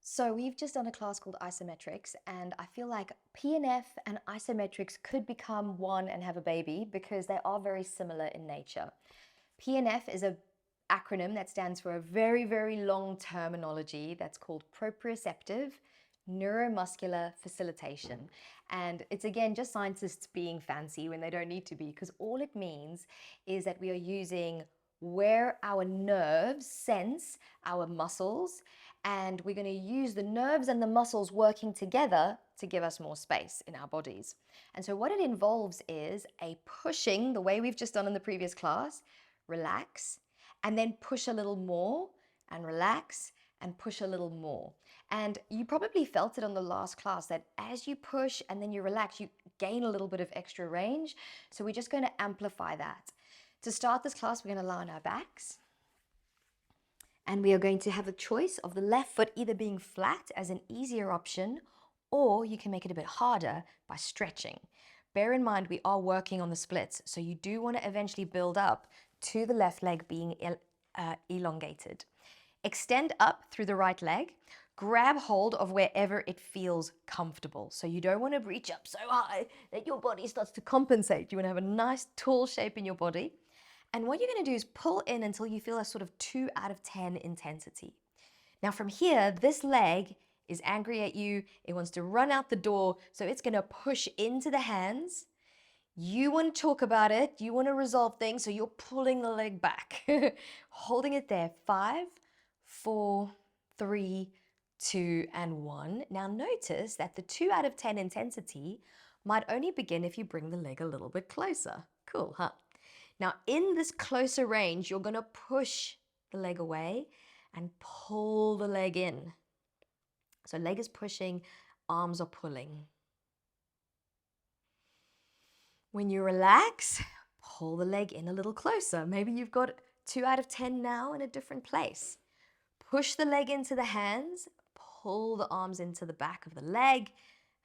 So we've just done a class called isometrics, and I feel like PNF and isometrics could become one and have a baby because they are very similar in nature. PNF is a acronym that stands for a very, very long terminology that's called Proprioceptive Neuromuscular Facilitation. And it's again just scientists being fancy when they don't need to be, because all it means is that we are using where our nerves sense our muscles, and we're going to use the nerves and the muscles working together to give us more space in our bodies. And so what it involves is a pushing, the way we've just done in the previous class, relax, and then push a little more, and relax, and push a little more. And you probably felt it on the last class that as you push and then you relax, you gain a little bit of extra range. So we're just going to amplify that. To start this class, we're going to lie on our backs. And we are going to have a choice of the left foot either being flat as an easier option, or you can make it a bit harder by stretching. Bear in mind, we are working on the splits, so you do want to eventually build up to the left leg being elongated. Extend up through the right leg. Grab hold of wherever it feels comfortable. So you don't want to reach up so high that your body starts to compensate. You want to have a nice tall shape in your body. And what you're going to do is pull in until you feel a sort of 2 out of 10 intensity. Now from here, this leg is angry at you. It wants to run out the door. So it's going to push into the hands. You want to talk about it. You want to resolve things. So you're pulling the leg back, holding it there. 5, 4, 3, 2, and 1. Now notice that the 2 out of 10 intensity might only begin if you bring the leg a little bit closer. Cool, huh? Now in this closer range, you're going to push the leg away and pull the leg in. So leg is pushing, arms are pulling. When you relax, pull the leg in a little closer. Maybe you've got 2 out of 10 now in a different place. Push the leg into the hands, pull the arms into the back of the leg,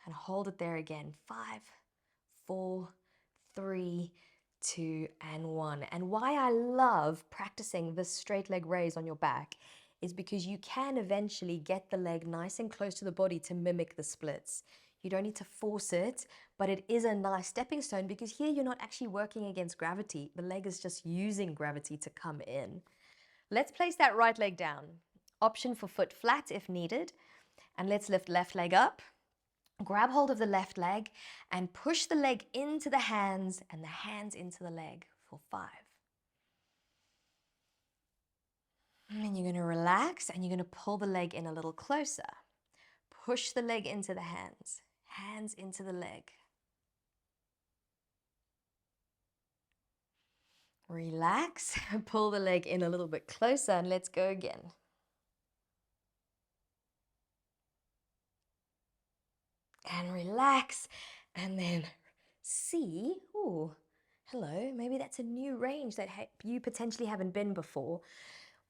and hold it there again. 5, 4, 3, 2, and 1. And why I love practicing this straight leg raise on your back is because you can eventually get the leg nice and close to the body to mimic the splits. You don't need to force it, but it is a nice stepping stone because here you're not actually working against gravity. The leg is just using gravity to come in. Let's place that right leg down. Option for foot flat if needed. And let's lift left leg up. Grab hold of the left leg and push the leg into the hands and the hands into the leg for 5. And then you're going to relax and you're going to pull the leg in a little closer. Push the leg into the hands, hands into the leg. Relax, pull the leg in a little bit closer, and let's go again. And relax, and then see, oh, hello, maybe that's a new range that you potentially haven't been before.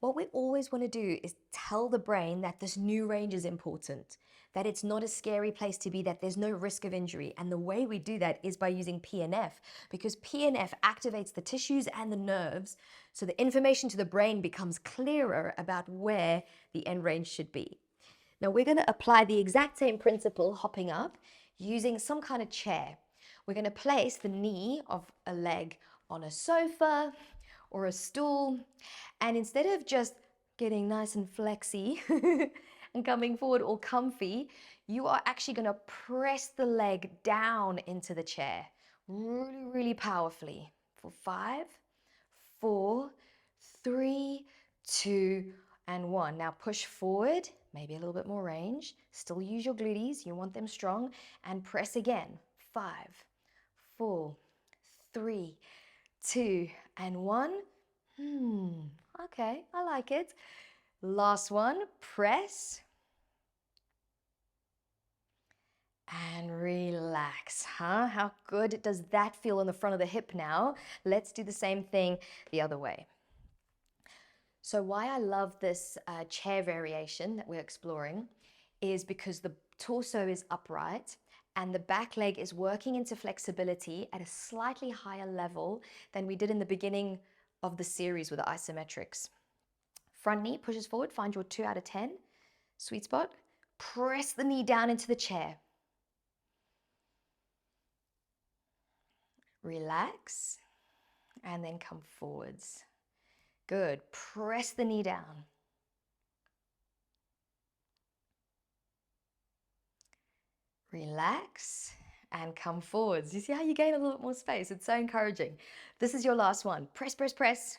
What we always want to do is tell the brain that this new range is important, that it's not a scary place to be, that there's no risk of injury. And the way we do that is by using PNF, because PNF activates the tissues and the nerves, so the information to the brain becomes clearer about where the end range should be. Now we're going to apply the exact same principle, hopping up, using some kind of chair. We're going to place the knee of a leg on a sofa or a stool, and instead of just getting nice and flexy and coming forward all comfy, you are actually going to press the leg down into the chair really, really powerfully for 5, 4, 3, 2, and 1. Now push forward, maybe a little bit more range. Still use your glutes, you want them strong, and press again. 5, 4, 3, 2, and 1. Okay, I like it. Last one, press. And relax, huh? How good does that feel in the front of the hip now? Let's do the same thing the other way. So why I love this chair variation that we're exploring is because the torso is upright and the back leg is working into flexibility at a slightly higher level than we did in the beginning of the series with the isometrics. Front knee pushes forward, find your 2 out of 10 sweet spot. Press the knee down into the chair. Relax, and then come forwards. Good. Press the knee down. Relax and come forwards. You see how you gain a little bit more space? It's so encouraging. This is your last one. Press, press, press.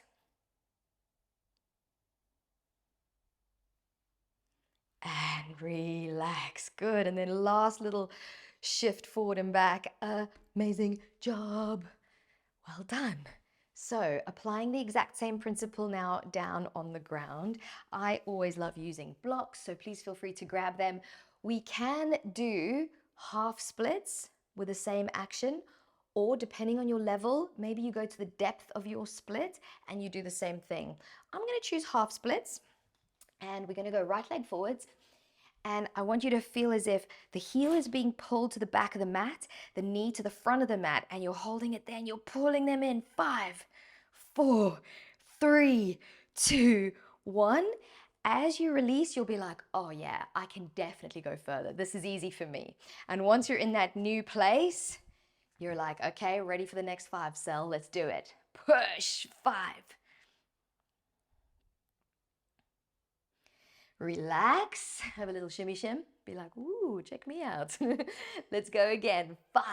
And relax. Good. And then last little shift forward and back. Amazing job. Well done. So applying the exact same principle now down on the ground. I always love using blocks, so please feel free to grab them. We can do half splits with the same action, or depending on your level, maybe you go to the depth of your split and you do the same thing. I'm going to choose half splits, and we're going to go right leg forwards. And I want you to feel as if the heel is being pulled to the back of the mat, the knee to the front of the mat, and you're holding it there and you're pulling them in. 5, 4, 3, 2, 1. As you release, you'll be like, oh yeah, I can definitely go further. This is easy for me. And once you're in that new place, you're like, okay, ready for the next 5, Cel, let's do it. Push, 5. Relax, have a little shimmy shim, be like, ooh, check me out. Let's go again. 5.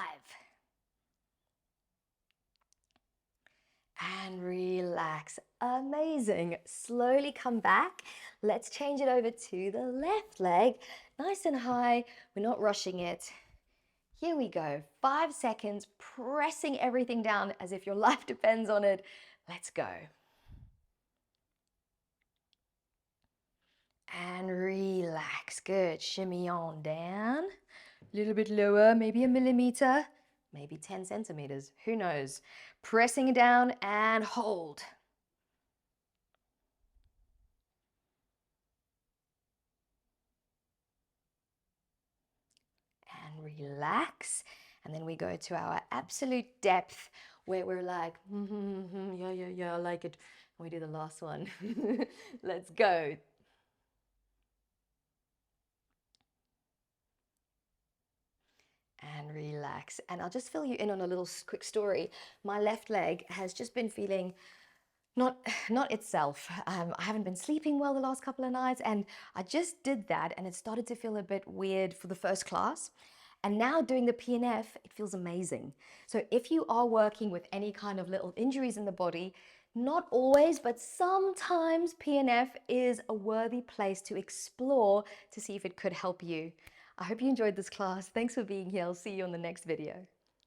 And relax. Amazing. Slowly come back. Let's change it over to the left leg. Nice and high. We're not rushing it. Here we go. 5 seconds, pressing everything down as if your life depends on it. Let's go. And relax. Good. Shimmy on down. A little bit lower, maybe a millimeter, maybe 10 centimeters. Who knows? Pressing it down and hold. And relax. And then we go to our absolute depth where we're like, yeah, I like it. And we do the last one. Let's go. And relax. And I'll just fill you in on a little quick story. My left leg has just been feeling not itself. I haven't been sleeping well the last couple of nights, and I just did that and it started to feel a bit weird for the first class. And now doing the PNF, it feels amazing. So if you are working with any kind of little injuries in the body, not always, but sometimes PNF is a worthy place to explore to see if it could help you. I hope you enjoyed this class. Thanks for being here. I'll see you on the next video.